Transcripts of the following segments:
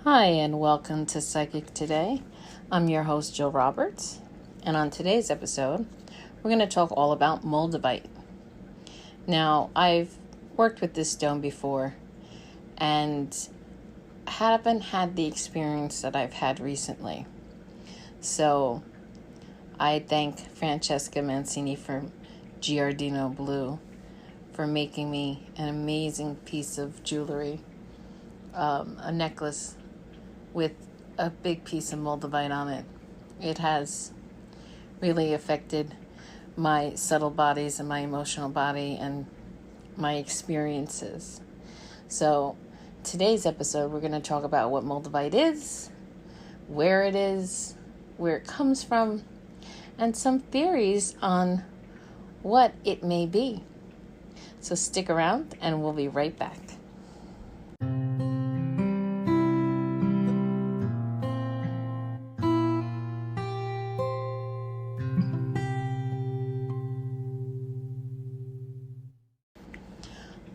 Hi, and welcome to Psychic Today. I'm your host, Jill Roberts, and on today's episode, we're going to talk all about Moldavite. Now, I've worked with this stone before, and haven't had the experience that I've had recently. So, I thank Francesca Mancini from Giardino Blue for making me an amazing piece of jewelry, a necklace with a big piece of Moldavite on it. It has really affected my subtle bodies and my emotional body and my experiences. So today's episode, we're going to talk about what Moldavite is, where it comes from, and some theories on what it may be. So stick around and we'll be right back.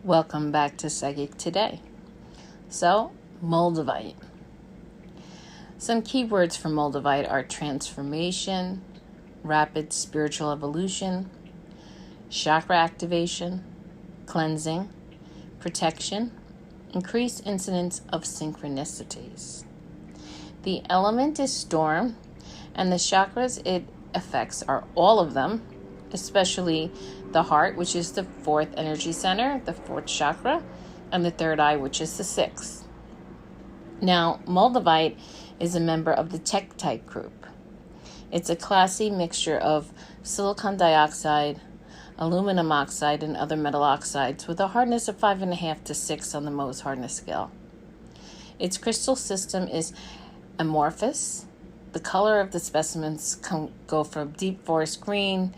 Welcome back to Psychic Today. So, Moldavite. Some keywords for Moldavite are transformation, rapid spiritual evolution, chakra activation, cleansing, protection, increased incidence of synchronicities. The element is storm, and the chakras it affects are all of them, especially the heart, which is the fourth energy center, the fourth chakra, and the third eye, which is the sixth. Now, Moldavite is a member of the Tektite group. It's a classy mixture of silicon dioxide, aluminum oxide, and other metal oxides with a hardness of 5.5 to 6 on the Mohs hardness scale. Its crystal system is amorphous. The color of the specimens go from deep forest green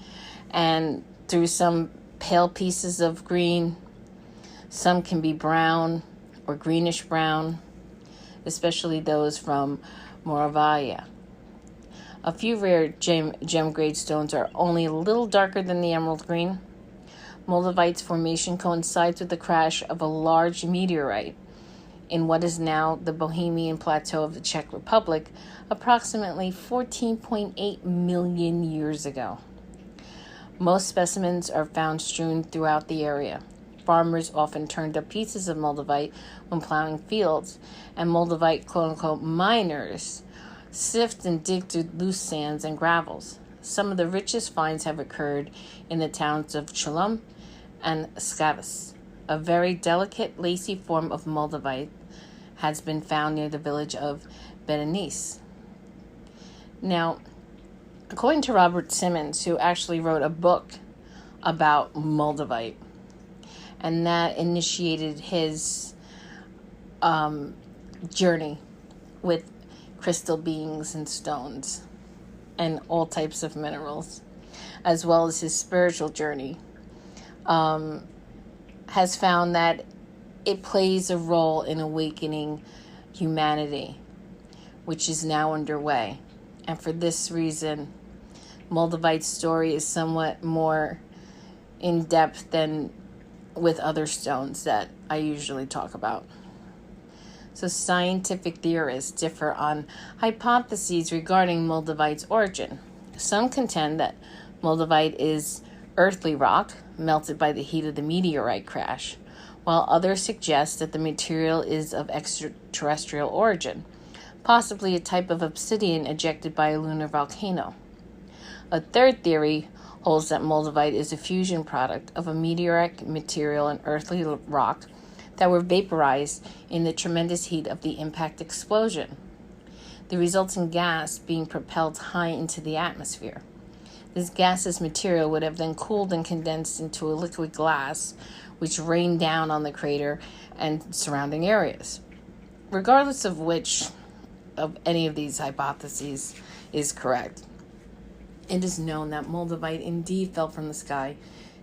and through some pale pieces of green. Some can be brown or greenish brown, especially those from Moldavia. A few rare gem grade stones are only a little darker than the emerald green. Moldavites Formation coincides with the crash of a large meteorite in what is now the Bohemian Plateau of the Czech Republic, approximately 14.8 million years ago. Most specimens are found strewn throughout the area. Farmers often turned up pieces of Moldavite when plowing fields, and Moldavite quote-unquote miners sift and dig through loose sands and gravels. Some of the richest finds have occurred in the towns of Cholum and Skavis. A very delicate, lacy form of Moldavite has been found near the village of Berenice. Now, according to Robert Simmons, who actually wrote a book about Moldavite, and that initiated his journey with crystal beings and stones and all types of minerals, as well as his spiritual journey, has found that it plays a role in awakening humanity, which is now underway. And for this reason, Moldavite's story is somewhat more in depth than with other stones that I usually talk about. So scientific theorists differ on hypotheses regarding Moldavite's origin. Some contend that Moldavite is earthly rock melted by the heat of the meteorite crash, while others suggest that the material is of extraterrestrial origin, possibly a type of obsidian ejected by a lunar volcano. A third theory holds that Moldavite is a fusion product of a meteoric material and earthly rock that were vaporized in the tremendous heat of the impact explosion, the resulting gas being propelled high into the atmosphere. This gaseous material would have then cooled and condensed into a liquid glass, which rained down on the crater and surrounding areas. Regardless of which of any of these hypotheses is correct, it is known that Moldavite indeed fell from the sky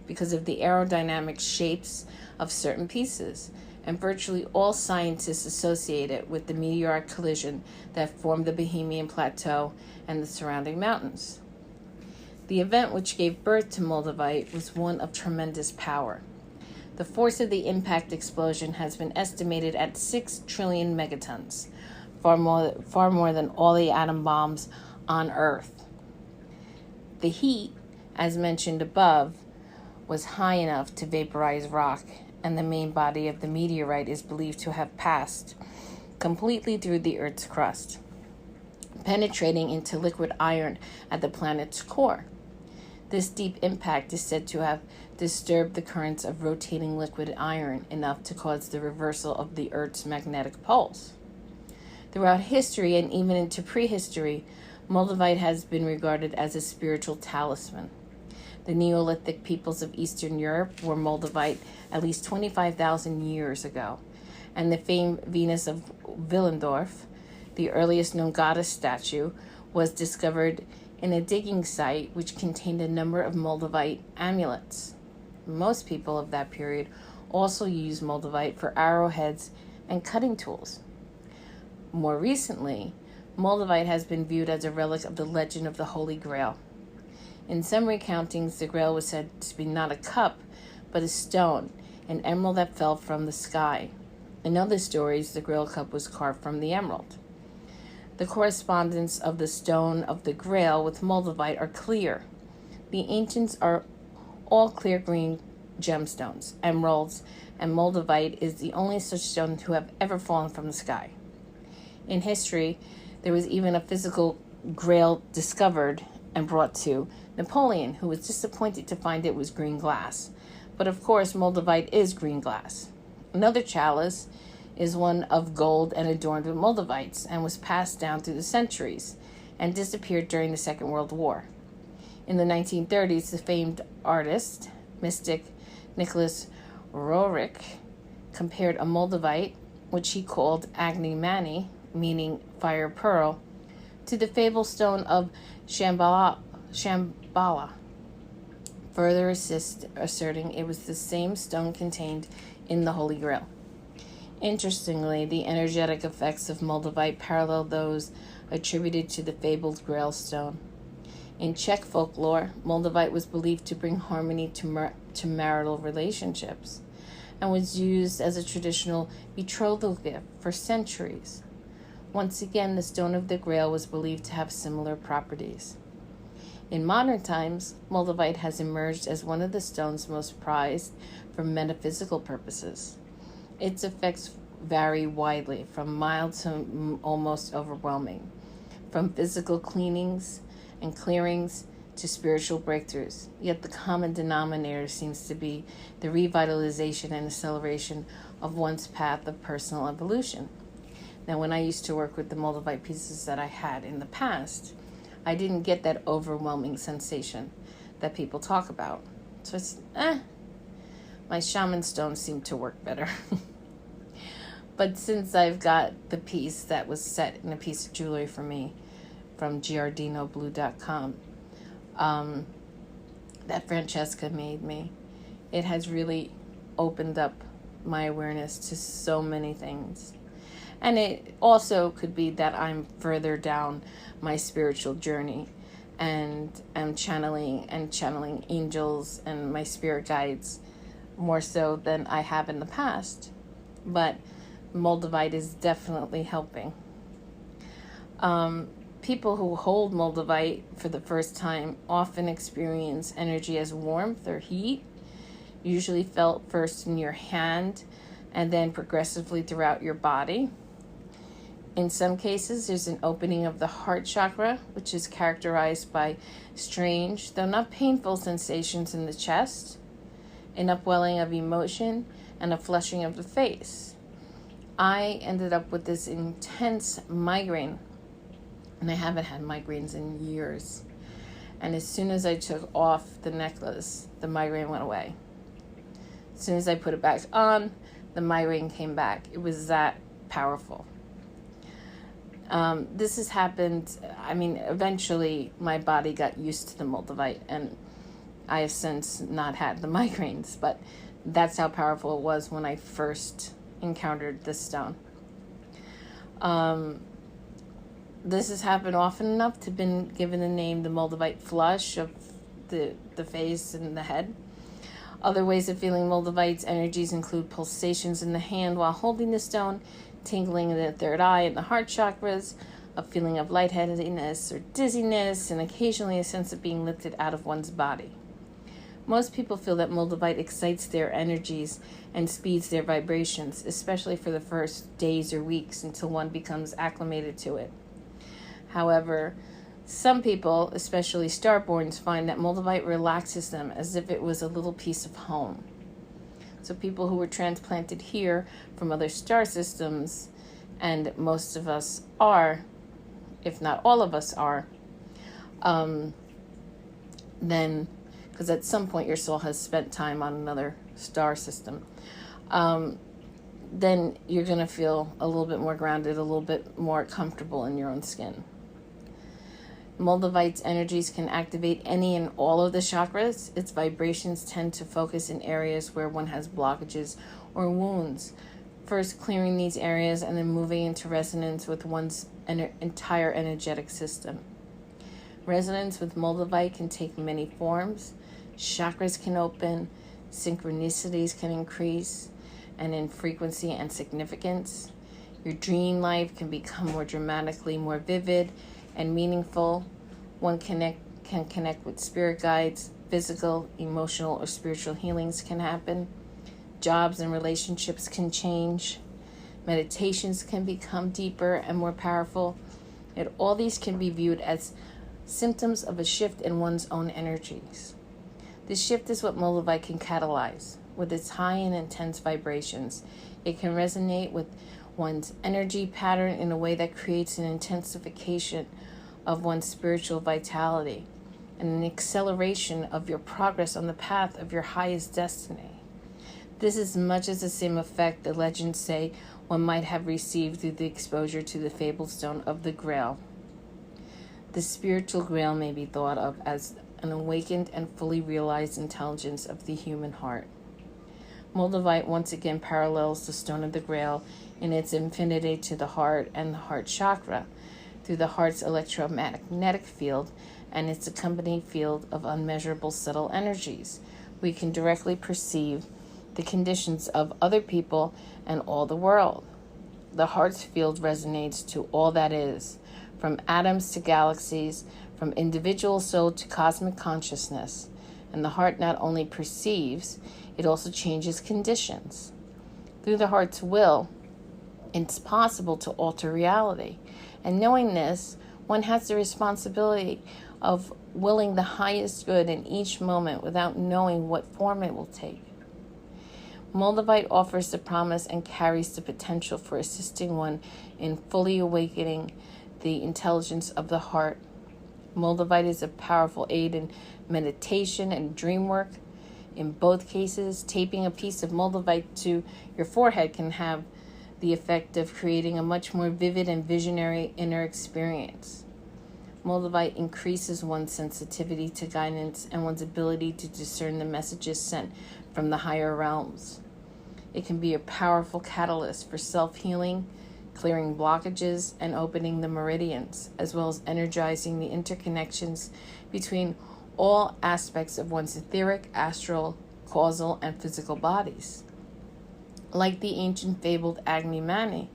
because of the aerodynamic shapes of certain pieces, and virtually all scientists associate it with the meteoric collision that formed the Bohemian Plateau and the surrounding mountains. The event which gave birth to Moldavite was one of tremendous power. The force of the impact explosion has been estimated at 6 trillion megatons, far more than all the atom bombs on Earth. The heat, as mentioned above, was high enough to vaporize rock, and the main body of the meteorite is believed to have passed completely through the Earth's crust, penetrating into liquid iron at the planet's core. This deep impact is said to have disturbed the currents of rotating liquid iron enough to cause the reversal of the Earth's magnetic poles. Throughout history and even into prehistory, Moldavite has been regarded as a spiritual talisman. The Neolithic peoples of Eastern Europe were Moldavite at least 25,000 years ago, and the famed Venus of Willendorf, the earliest known goddess statue, was discovered in a digging site which contained a number of Moldavite amulets. Most people of that period also used Moldavite for arrowheads and cutting tools. More recently, Moldavite has been viewed as a relic of the legend of the Holy Grail. In some recountings, the Grail was said to be not a cup, but a stone, an emerald that fell from the sky. In other stories, the Grail cup was carved from the emerald. The correspondence of the stone of the Grail with Moldavite are clear. The ancients are all clear green gemstones, emeralds, and Moldavite is the only such stone to have ever fallen from the sky. In history, there was even a physical Grail discovered and brought to Napoleon, who was disappointed to find it was green glass. But of course, Moldavite is green glass. Another chalice is one of gold and adorned with Moldavites and was passed down through the centuries and disappeared during the Second World War. In the 1930s, the famed artist, mystic Nicholas Roerich, compared a Moldavite, which he called Agni Mani, meaning fire pearl, to the fabled stone of Shambhala, further asserting it was the same stone contained in the Holy Grail. Interestingly, the energetic effects of Moldavite parallel those attributed to the fabled Grail stone. In Czech folklore, Moldavite was believed to bring harmony to marital relationships and was used as a traditional betrothal gift for centuries. Once again, the stone of the Grail was believed to have similar properties. In modern times, Moldavite has emerged as one of the stones most prized for metaphysical purposes. Its effects vary widely, from mild to almost overwhelming, from physical cleanings and clearings to spiritual breakthroughs. Yet the common denominator seems to be the revitalization and acceleration of one's path of personal evolution. Now, when I used to work with the Moldavite pieces that I had in the past, I didn't get that overwhelming sensation that people talk about. So it's, my shaman stones seem to work better. But since I've got the piece that was set in a piece of jewelry for me from giardinoblue.com, that Francesca made me, it has really opened up my awareness to so many things. And it also could be that I'm further down my spiritual journey and am channeling angels and my spirit guides more so than I have in the past. But Moldavite is definitely helping. People who hold Moldavite for the first time often experience energy as warmth or heat, usually felt first in your hand and then progressively throughout your body. In some cases, there's an opening of the heart chakra, which is characterized by strange, though not painful, sensations in the chest, an upwelling of emotion, and a flushing of the face. I ended up with this intense migraine, and I haven't had migraines in years. And as soon as I took off the necklace, the migraine went away. As soon as I put it back on, the migraine came back. It was that powerful. This has happened, eventually my body got used to the Moldavite, and I have since not had the migraines, but that's how powerful it was when I first encountered this stone. This has happened often enough to been given the name the Moldavite flush of the face and the head. Other ways of feeling Moldavite's energies include pulsations in the hand while holding the stone, tingling in the third eye and the heart chakras, a feeling of lightheadedness or dizziness, and occasionally a sense of being lifted out of one's body. Most people feel that Moldavite excites their energies and speeds their vibrations, especially for the first days or weeks until one becomes acclimated to it. However, some people, especially starborns, find that Moldavite relaxes them as if it was a little piece of home. So people who were transplanted here from other star systems, and most of us are, if not all of us are, then, because at some point your soul has spent time on another star system, then you're going to feel a little bit more grounded, a little bit more comfortable in your own skin. Moldavite's energies can activate any and all of the chakras. Its vibrations tend to focus in areas where one has blockages or wounds, first clearing these areas and then moving into resonance with one's entire energetic system. Resonance with Moldavite can take many forms. Chakras can open, synchronicities can increase, and in frequency and significance. Your dream life can become more dramatically more vivid and meaningful. One can connect with spirit guides. Physical, emotional, or spiritual healings can happen. Jobs and relationships can change. Meditations can become deeper and more powerful. And all these can be viewed as symptoms of a shift in one's own energies. This shift is what Moldavite can catalyze. With its high and intense vibrations, it can resonate with one's energy pattern in a way that creates an intensification of one's spiritual vitality and an acceleration of your progress on the path of your highest destiny. This is much as the same effect the legends say one might have received through the exposure to the fabled stone of the Grail. The spiritual Grail may be thought of as an awakened and fully realized intelligence of the human heart. Moldavite once again parallels the stone of the Grail in its affinity to the heart and the heart chakra through the heart's electromagnetic field and its accompanying field of unmeasurable subtle energies. We can directly perceive the conditions of other people and all the world. The heart's field resonates to all that is, from atoms to galaxies, from individual soul to cosmic consciousness. And the heart not only perceives, it also changes conditions. Through the heart's will, it's possible to alter reality. And knowing this, one has the responsibility of willing the highest good in each moment without knowing what form it will take. Moldavite offers the promise and carries the potential for assisting one in fully awakening the intelligence of the heart. Moldavite is a powerful aid in meditation and dream work. In both cases, taping a piece of Moldavite to your forehead can have the effect of creating a much more vivid and visionary inner experience. Moldavite increases one's sensitivity to guidance and one's ability to discern the messages sent from the higher realms. It can be a powerful catalyst for self-healing, clearing blockages, and opening the meridians, as well as energizing the interconnections between all aspects of one's etheric, astral, causal, and physical bodies. Like the ancient fabled Agni Mani,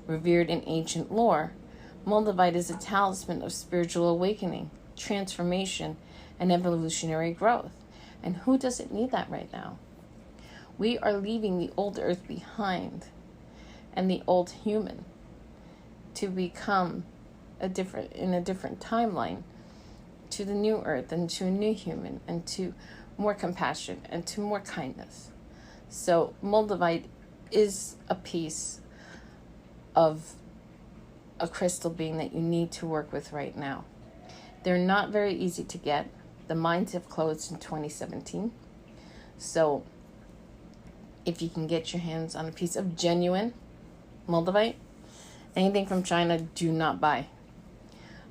revered in ancient lore, Moldavite is a talisman of spiritual awakening, transformation, and evolutionary growth. And who doesn't need that right now? We are leaving the old earth behind and the old human to become in a different timeline to the new earth and to a new human and to more compassion and to more kindness. So Moldavite is a piece of a crystal being that you need to work with right now. They're not very easy to get. The mines have closed in 2017. So if you can get your hands on a piece of genuine Moldavite, anything from China, do not buy.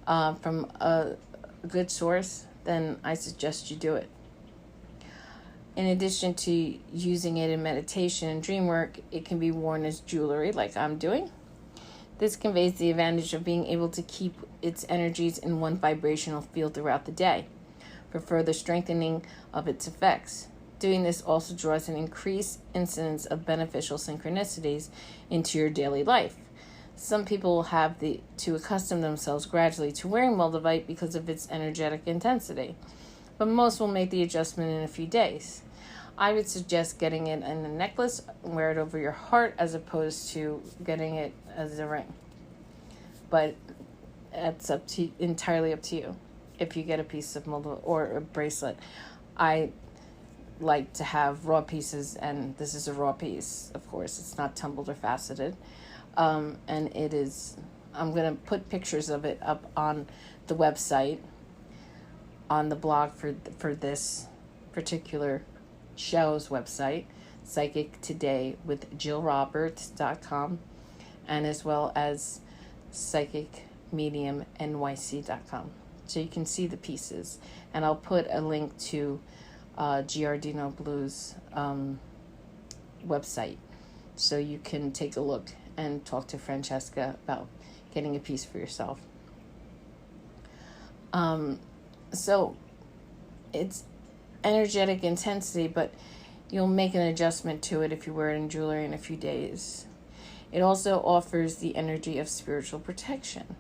From a good source, then I suggest you do it. In addition to using it in meditation and dream work, it can be worn as jewelry like I'm doing. This conveys the advantage of being able to keep its energies in one vibrational field throughout the day for further strengthening of its effects. Doing this also draws an increased incidence of beneficial synchronicities into your daily life. Some people will have to accustom themselves gradually to wearing Moldavite because of its energetic intensity, but most will make the adjustment in a few days. I would suggest getting it in a necklace, wear it over your heart as opposed to getting it as a ring. But it's entirely up to you if you get a piece of Moldavite or a bracelet. I like to have raw pieces, and this is a raw piece, of course. It's not tumbled or faceted. And it is, I'm going to put pictures of it up on the website, on the blog for this particular show's website, Psychic Today with JillRoberts.com, and as well as PsychicMediumNYC.com. So you can see the pieces. And I'll put a link to Giardino Blue's website, so you can take a look and talk to Francesca about getting a piece for yourself. So it's energetic intensity, but you'll make an adjustment to it if you wear it in jewelry in a few days. It also offers the energy of spiritual protection.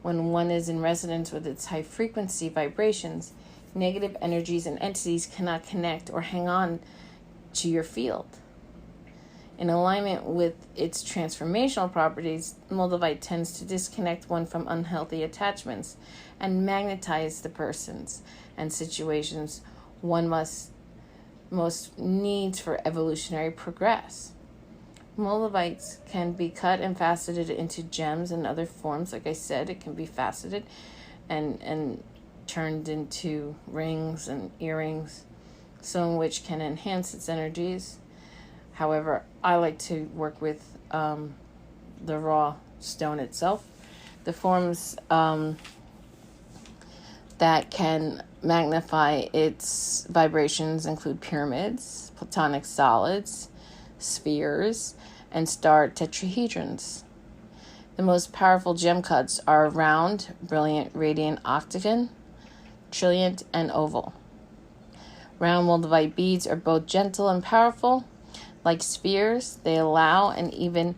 When one is in resonance with its high frequency vibrations, negative energies and entities cannot connect or hang on to your field. In alignment with its transformational properties, Moldavite tends to disconnect one from unhealthy attachments and magnetize the persons and situations one most needs for evolutionary progress. Moldavites can be cut and faceted into gems and other forms. Like I said, it can be faceted and turned into rings and earrings, some of which can enhance its energies. However, I like to work with the raw stone itself. The forms that can magnify its vibrations include pyramids, platonic solids, spheres, and star tetrahedrons. The most powerful gem cuts are round, brilliant, radiant octagon, trilliant, and oval. Round Moldavite beads are both gentle and powerful. Like spheres, they allow an even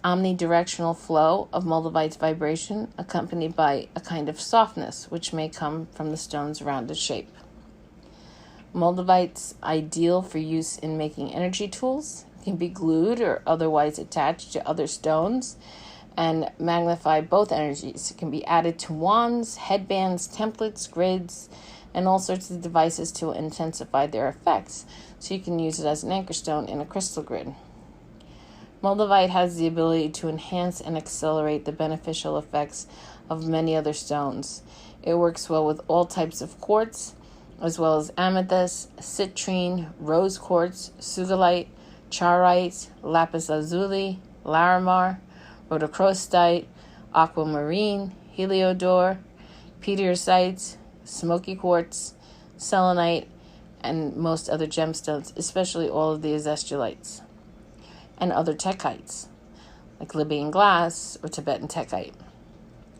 omnidirectional flow of Moldavite's vibration, accompanied by a kind of softness, which may come from the stone's rounded shape. Moldavite's ideal for use in making energy tools. It can be glued or otherwise attached to other stones and magnify both energies. It can be added to wands, headbands, templates, grids, and all sorts of devices to intensify their effects, so you can use it as an anchor stone in a crystal grid. Moldavite has the ability to enhance and accelerate the beneficial effects of many other stones. It works well with all types of quartz, as well as amethyst, citrine, rose quartz, sugilite, charoite, lapis lazuli, larimar, rhodochrosite, aquamarine, heliodor, petersite, smoky quartz, selenite, and most other gemstones, especially all of the azestulites, and other techites, like Libyan glass or Tibetan techite,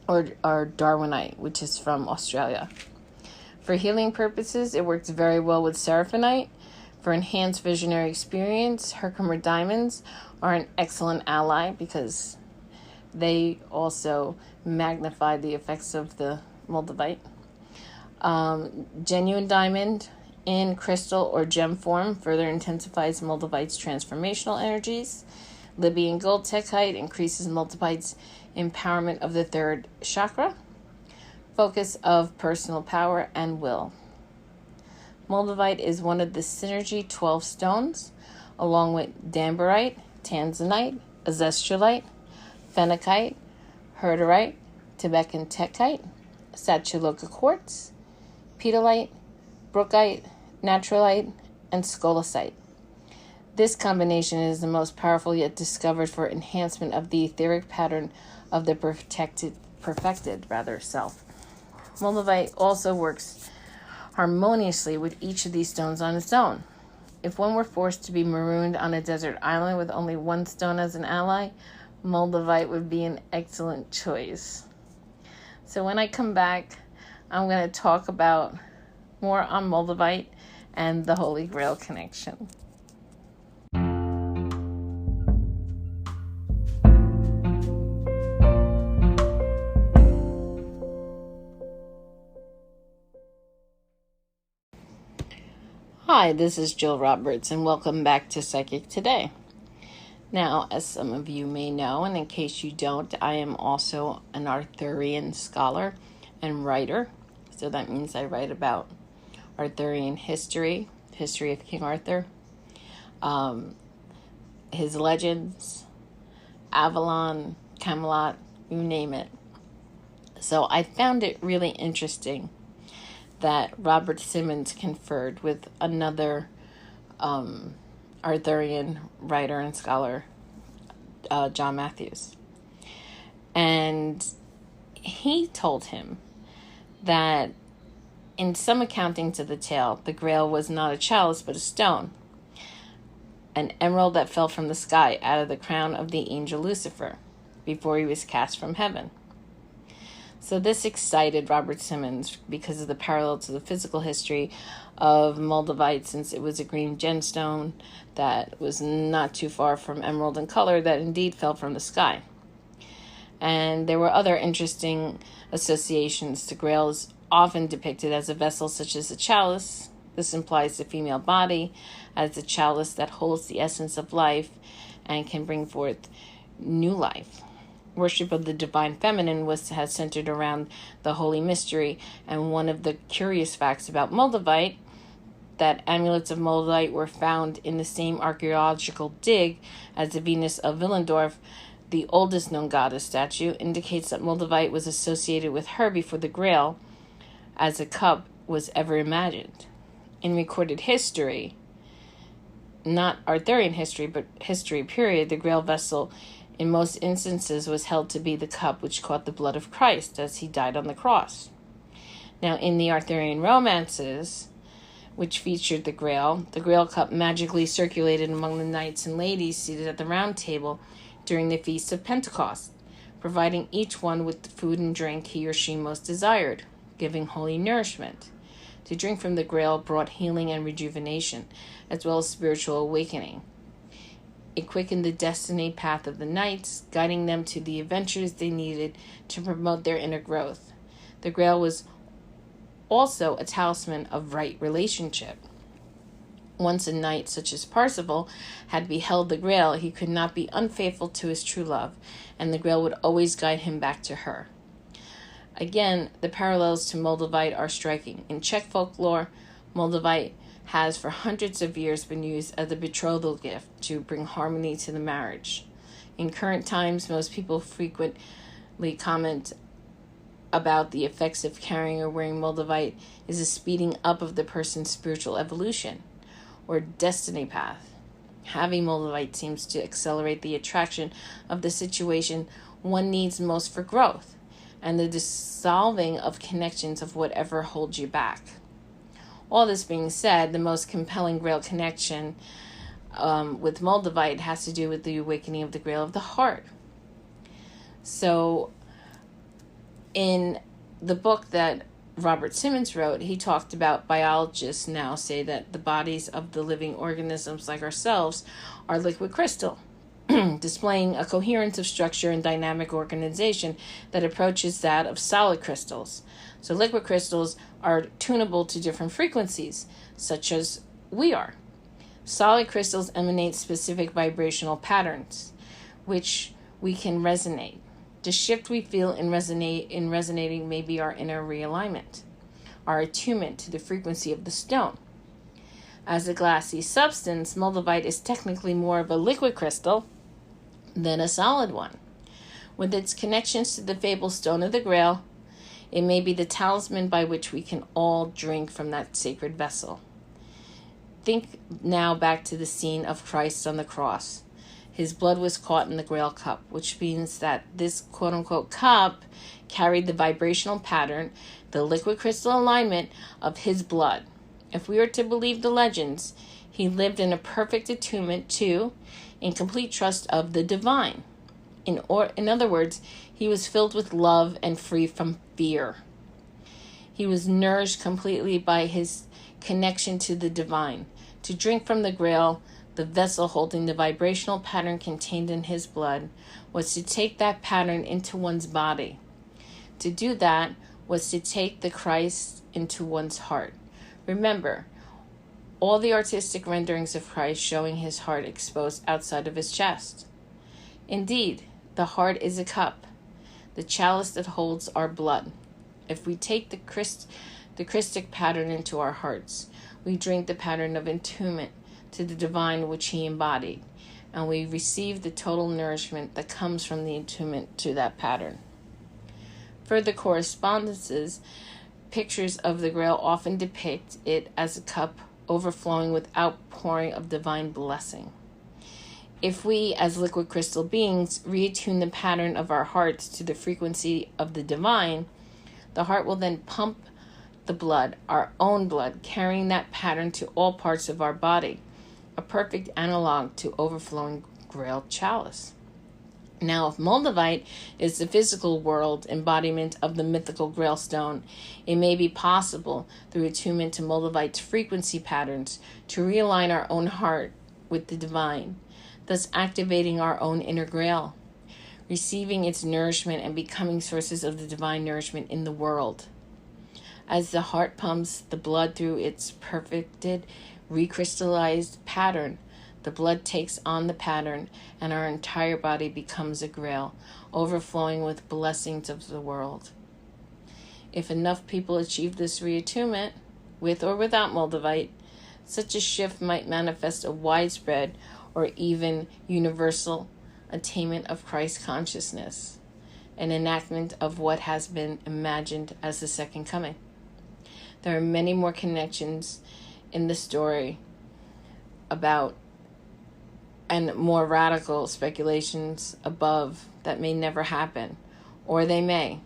or Darwinite, which is from Australia. For healing purposes, it works very well with seraphinite. For enhanced visionary experience, Herkimer diamonds are an excellent ally because they also magnify the effects of the Moldavite. Genuine diamond in crystal or gem form further intensifies Moldavite's transformational energies. Libyan gold techite increases Moldavite's empowerment of the third chakra, focus of personal power and will. Moldavite is one of the Synergy 12 stones, along with Dambarite, Tanzanite, Azestulite, Phenakite, Herderite, Tibetan techite, Sachuloka quartz, Pedalite, Brookite, Naturalite, and Scolasite. This combination is the most powerful yet discovered for enhancement of the etheric pattern of the perfected self. Moldavite also works harmoniously with each of these stones on its own. If one were forced to be marooned on a desert island with only one stone as an ally, Moldavite would be an excellent choice. So when I come back, I'm going to talk about more on Moldavite and the Holy Grail connection. Hi, this is Jill Roberts, and welcome back to Psychic Today. Now, as some of you may know, and in case you don't, I am also an Arthurian scholar and writer. So that means I write about Arthurian history of King Arthur, his legends, Avalon, Camelot, you name it. So I found it really interesting that Robert Simmons conferred with another Arthurian writer and scholar, John Matthews. And he told him that in some accountings of the tale, the Grail was not a chalice but a stone, an emerald that fell from the sky out of the crown of the angel Lucifer before he was cast from heaven. So this excited Robert Simmons because of the parallel to the physical history of Moldavite, since it was a green gemstone that was not too far from emerald in color that indeed fell from the sky. And there were other interesting associations. The Grail is often depicted as a vessel such as a chalice. This implies the female body as a chalice that holds the essence of life and can bring forth new life. Worship of the divine feminine has centered around the holy mystery, and one of the curious facts about Moldavite, that amulets of Moldavite were found in the same archaeological dig as the Venus of Willendorf, the oldest known goddess statue, indicates that Moldavite was associated with her before the Grail as a cup was ever imagined. In recorded history, not Arthurian history, but history period, the Grail vessel in most instances was held to be the cup which caught the blood of Christ as he died on the cross. Now, in the Arthurian romances, which featured the Grail cup magically circulated among the knights and ladies seated at the round table during the Feast of Pentecost, providing each one with the food and drink he or she most desired, giving holy nourishment. To drink from the Grail brought healing and rejuvenation, as well as spiritual awakening. It quickened the destiny path of the knights, guiding them to the adventures they needed to promote their inner growth. The Grail was also a talisman of right relationship. Once a knight, such as Parsifal, had beheld the Grail, he could not be unfaithful to his true love, and the Grail would always guide him back to her. Again, the parallels to Moldavite are striking. In Czech folklore, Moldavite has for hundreds of years been used as a betrothal gift to bring harmony to the marriage. In current times, most people frequently comment about the effects of carrying or wearing Moldavite is a speeding up of the person's spiritual evolution or destiny path. Having Moldavite seems to accelerate the attraction of the situation one needs most for growth and the dissolving of connections of whatever holds you back. All this being said, the most compelling Grail connection with Moldavite has to do with the awakening of the Grail of the heart. So, in the book that Robert Simmons wrote, he talked about biologists now say that the bodies of the living organisms like ourselves are liquid crystal, displaying a coherence of structure and dynamic organization that approaches that of solid crystals. So liquid crystals are tunable to different frequencies, such as we are. Solid crystals emanate specific vibrational patterns, which we can resonate. The shift we feel in resonating may be our inner realignment, our attunement to the frequency of the stone. As a glassy substance, Moldavite is technically more of a liquid crystal than a solid one. With its connections to the fabled stone of the Grail, it may be the talisman by which we can all drink from that sacred vessel. Think now back to the scene of Christ on the cross. His blood was caught in the Grail cup, which means that this quote-unquote cup carried the vibrational pattern, the liquid crystal alignment of his blood. If we are to believe the legends, he lived in a perfect attunement to, in complete trust of the divine. In other words, he was filled with love and free from fear. He was nourished completely by his connection to the divine. To drink from the Grail, the vessel holding the vibrational pattern contained in his blood, was to take that pattern into one's body. To do that was to take the Christ into one's heart. Remember, all the artistic renderings of Christ showing his heart exposed outside of his chest. Indeed, the heart is a cup, the chalice that holds our blood. If we take the Christic pattern into our hearts, we drink the pattern of attunement to the divine which he embodied, and we receive the total nourishment that comes from the attunement to that pattern. Further correspondences, pictures of the Grail often depict it as a cup overflowing with outpouring of divine blessing. If we, as liquid crystal beings, reattune the pattern of our hearts to the frequency of the divine, the heart will then pump the blood, our own blood, carrying that pattern to all parts of our body, a perfect analog to overflowing Grail chalice. Now, if Moldavite is the physical world embodiment of the mythical Grail stone, it may be possible, through attunement to Moldavite's frequency patterns, to realign our own heart with the divine, thus activating our own inner Grail, receiving its nourishment and becoming sources of the divine nourishment in the world. As the heart pumps the blood through its perfected, recrystallized pattern, the blood takes on the pattern, and our entire body becomes a Grail, overflowing with blessings of the world. If enough people achieve this reattunement, with or without Moldavite, such a shift might manifest a widespread or even universal attainment of Christ consciousness, an enactment of what has been imagined as the second coming. There are many more connections in the story about and more radical speculations above that may never happen, or they may.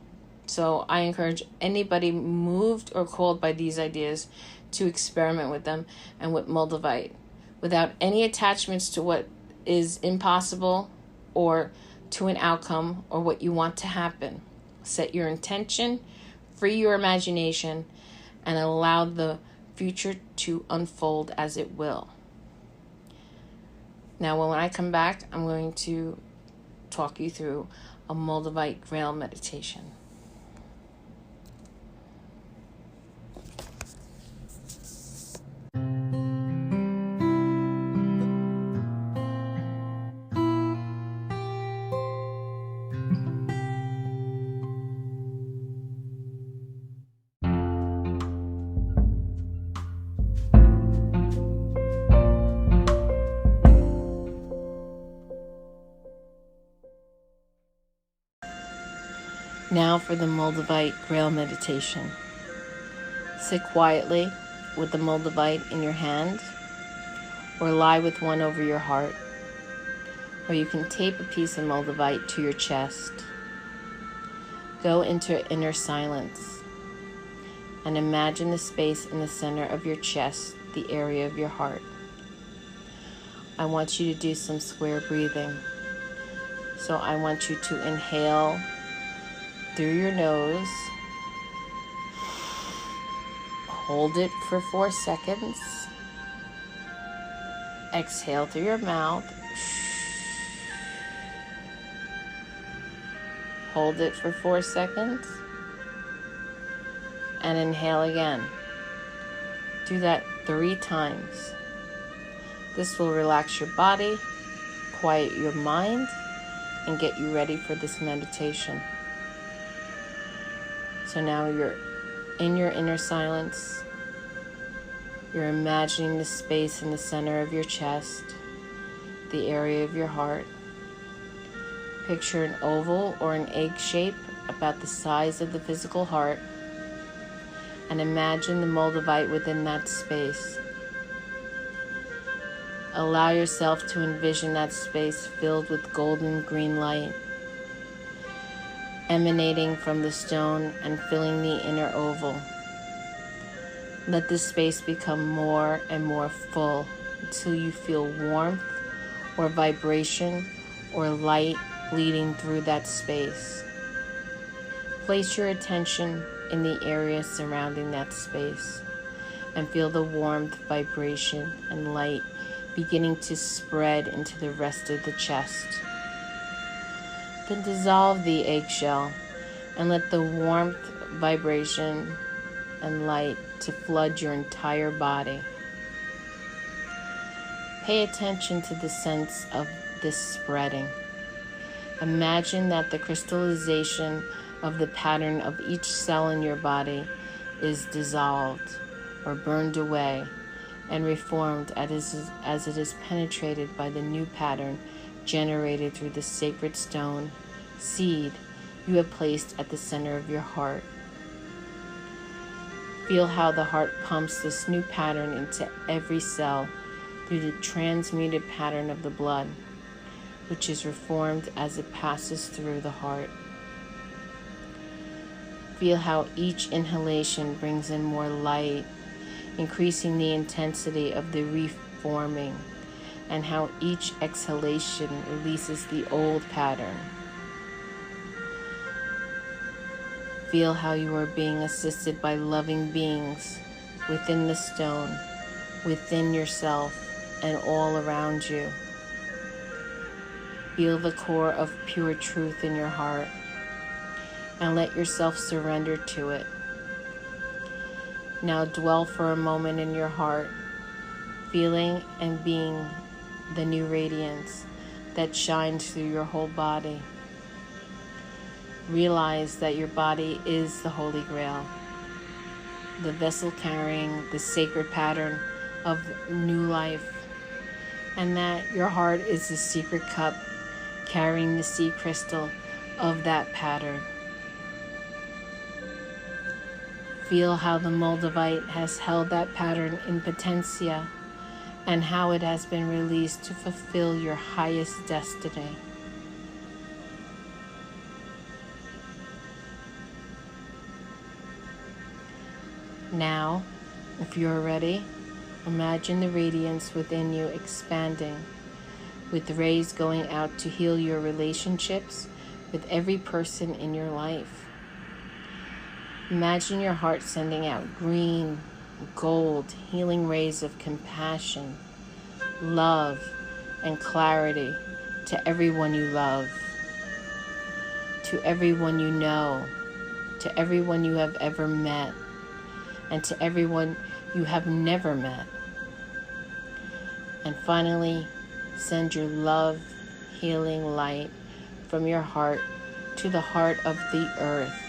So I encourage anybody moved or called by these ideas to experiment with them and with Moldavite, without any attachments to what is impossible or to an outcome or what you want to happen. Set your intention, free your imagination, and allow the future to unfold as it will. Now, when I come back, I'm going to talk you through a Moldavite Grail meditation. Now for the Moldavite Grail meditation. Sit quietly with the Moldavite in your hand, or lie with one over your heart, or you can tape a piece of Moldavite to your chest. Go into inner silence and imagine the space in the center of your chest, the area of your heart. I want you to do some square breathing. So I want you to inhale through your nose, hold it for 4 seconds, exhale through your mouth, hold it for 4 seconds, and inhale again. Do that 3 times. This will relax your body, quiet your mind, and get you ready for this meditation. So now you're in your inner silence. You're imagining the space in the center of your chest, the area of your heart. Picture an oval or an egg shape about the size of the physical heart, and imagine the Moldavite within that space. Allow yourself to envision that space filled with golden green light, emanating from the stone and filling the inner oval. Let this space become more and more full until you feel warmth or vibration or light leading through that space. Place your attention in the area surrounding that space. and feel the warmth, vibration, and light beginning to spread into the rest of the chest. Then dissolve the eggshell and let the warmth, vibration, and light to flood your entire body. Pay attention to the sense of this spreading. Imagine that the crystallization of the pattern of each cell in your body is dissolved or burned away and reformed as it is penetrated by the new pattern generated through the sacred stone seed you have placed at the center of your heart. Feel how the heart pumps this new pattern into every cell through the transmuted pattern of the blood, which is reformed as it passes through the heart. Feel how each inhalation brings in more light, increasing the intensity of the reforming, and how each exhalation releases the old pattern. Feel how you are being assisted by loving beings within the stone, within yourself, and all around you. Feel the core of pure truth in your heart and let yourself surrender to it. Now dwell for a moment in your heart, feeling and being the new radiance that shines through your whole body. Realize that your body is the Holy Grail, the vessel carrying the sacred pattern of new life, and that your heart is the secret cup carrying the seed crystal of that pattern. Feel how the Moldavite has held that pattern in potentia and how it has been released to fulfill your highest destiny. Now, if you're ready, imagine the radiance within you expanding, with rays going out to heal your relationships with every person in your life. Imagine your heart sending out green, gold, healing rays of compassion, love, and clarity to everyone you love, to everyone you know, to everyone you have ever met, and to everyone you have never met. And finally, send your love, healing light from your heart to the heart of the earth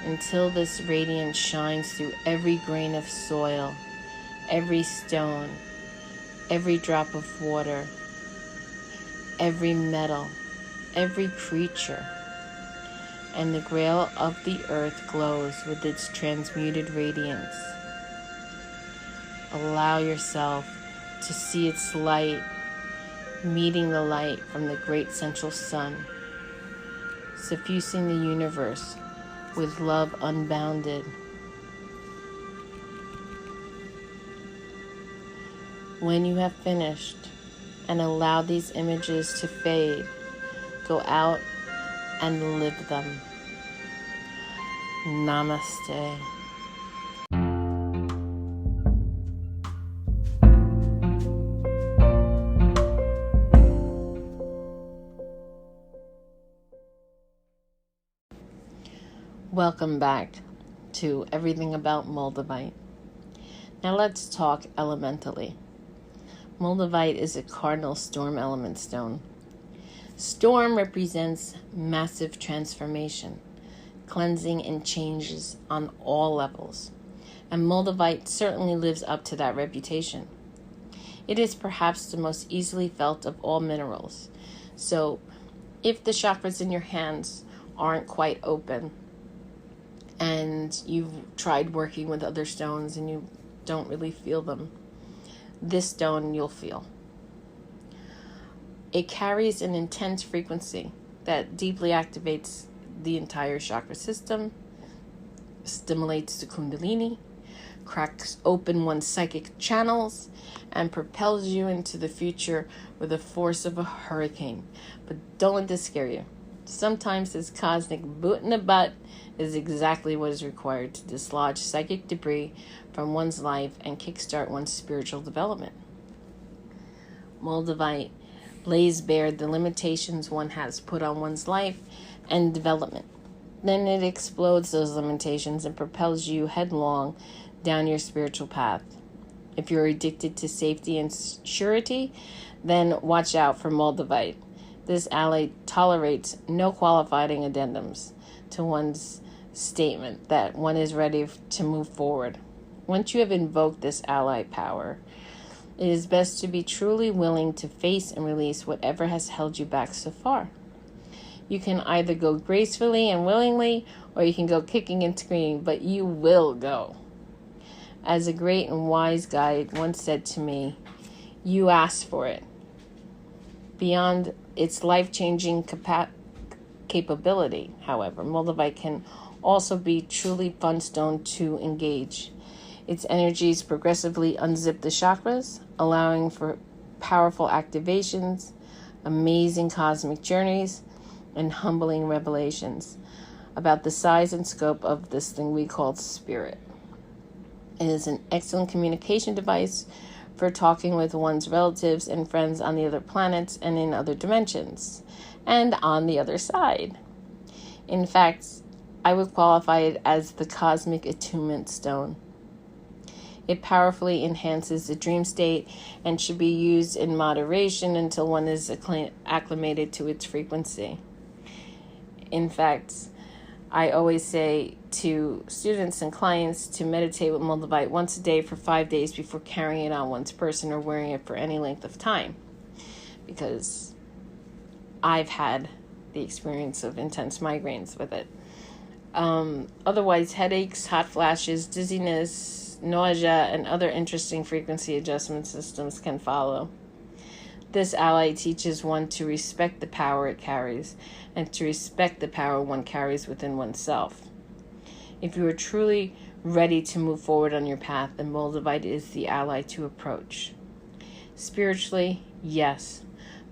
until this radiance shines through every grain of soil, every stone, every drop of water, every metal, every creature. And the Grail of the earth glows with its transmuted radiance. Allow yourself to see its light meeting the light from the great central sun, suffusing the universe with love unbounded. When you have finished and allow these images to fade, go out and live them. Namaste. Welcome back to Everything About Moldavite. Now let's talk elementally. Moldavite is a cardinal storm element stone. Storm represents massive transformation, cleansing, and changes on all levels. And Moldavite certainly lives up to that reputation. It is perhaps the most easily felt of all minerals. So if the chakras in your hands aren't quite open, and you've tried working with other stones and you don't really feel them, this stone you'll feel. It carries an intense frequency that deeply activates the entire chakra system, stimulates the kundalini, cracks open one's psychic channels, and propels you into the future with the force of a hurricane. But don't let this scare you. Sometimes this cosmic boot in the butt is exactly what is required to dislodge psychic debris from one's life and kickstart one's spiritual development. Moldavite lays bare the limitations one has put on one's life and development. Then it explodes those limitations and propels you headlong down your spiritual path. If you're addicted to safety and surety, then watch out for Moldavite. This ally tolerates no qualifying addendums to one's statement that one is ready to move forward. Once you have invoked this ally power, it is best to be truly willing to face and release whatever has held you back so far. You can either go gracefully and willingly, or you can go kicking and screaming, but you will go. As a great and wise guide once said to me, you asked for it. Beyond its life-changing capability, however, Moldavite can also be truly fun stone to engage. Its energies progressively unzip the chakras, allowing for powerful activations, amazing cosmic journeys, and humbling revelations about the size and scope of this thing we call spirit. It is an excellent communication device for talking with one's relatives and friends on the other planets and in other dimensions, and on the other side. In fact, I would qualify it as the cosmic attunement stone. It powerfully enhances the dream state and should be used in moderation until one is acclimated to its frequency. In fact, I always say to students and clients to meditate with Moldavite once a day for 5 days before carrying it on one's person or wearing it for any length of time, because I've had the experience of intense migraines with it. Otherwise, headaches, hot flashes, dizziness, nausea, and other interesting frequency adjustment systems can follow. This ally teaches one to respect the power it carries and to respect the power one carries within oneself. If you are truly ready to move forward on your path, then Moldavite is the ally to approach. Spiritually, yes,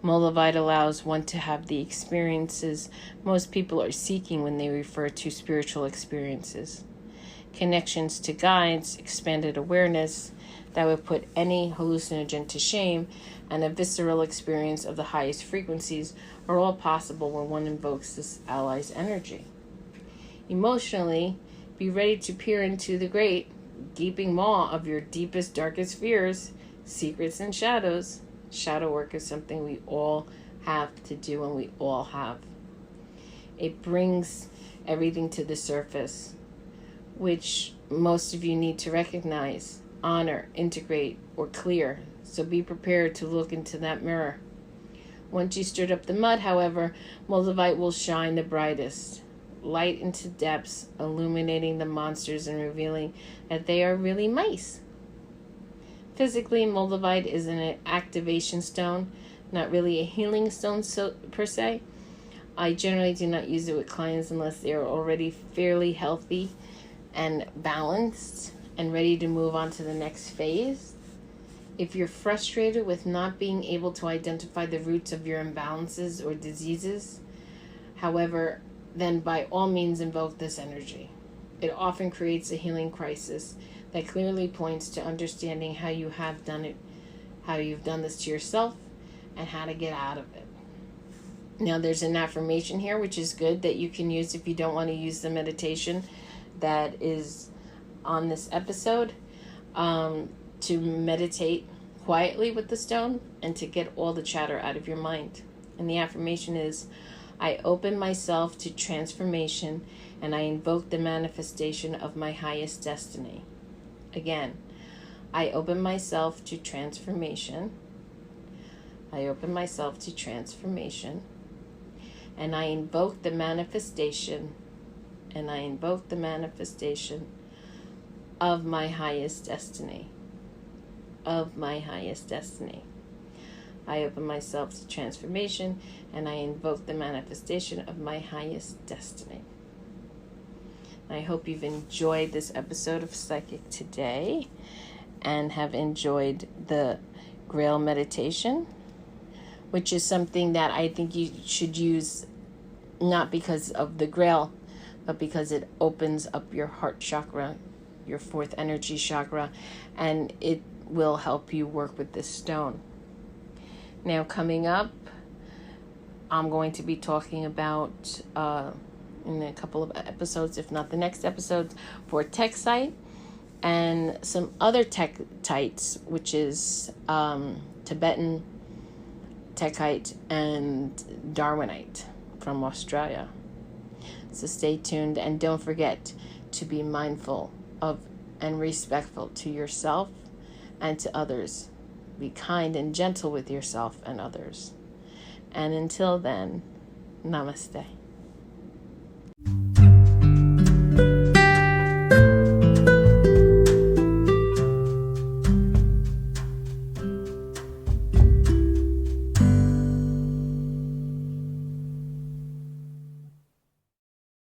Moldavite allows one to have the experiences most people are seeking when they refer to spiritual experiences. Connections to guides, expanded awareness that would put any hallucinogen to shame, and a visceral experience of the highest frequencies are all possible when one invokes this ally's energy. Emotionally, be ready to peer into the great, gaping maw of your deepest, darkest fears, secrets, and shadows. Shadow work is something we all have to do, and we all have. It brings everything to the surface, which most of you need to recognize, honor, integrate, or clear. So be prepared to look into that mirror. Once you stirred up the mud, however, Moldavite will shine the brightest. Light into depths, illuminating the monsters and revealing that they are really mice. Physically, Moldavite is an activation stone, not really a healing stone per se. I generally do not use it with clients unless they are already fairly healthy and balanced and ready to move on to the next phase. If you're frustrated with not being able to identify the roots of your imbalances or diseases, however, then by all means invoke this energy. It often creates a healing crisis that clearly points to understanding how you have done it, how you've done this to yourself, and how to get out of it. Now, there's an affirmation here, which is good, that you can use if you don't want to use the meditation that is on this episode, to meditate quietly with the stone and to get all the chatter out of your mind. And the affirmation is, I open myself to transformation and I invoke the manifestation of my highest destiny. Again, I open myself to transformation. I open myself to transformation and I invoke the manifestation of my highest destiny. Of my highest destiny. I open myself to transformation and I invoke the manifestation of my highest destiny. I hope you've enjoyed this episode of Psychic today and have enjoyed the Grail meditation, which is something that I think you should use not because of the Grail, but because it opens up your heart chakra, your fourth energy chakra, and it will help you work with this stone. Now, coming up, I'm going to be talking about, in a couple of episodes, if not the next episode, for Texite and some other Tektites, which is Tibetan Tekite and Darwinite from Australia. So stay tuned, and don't forget to be mindful of and respectful to yourself and to others. Be kind and gentle with yourself and others. And until then, namaste.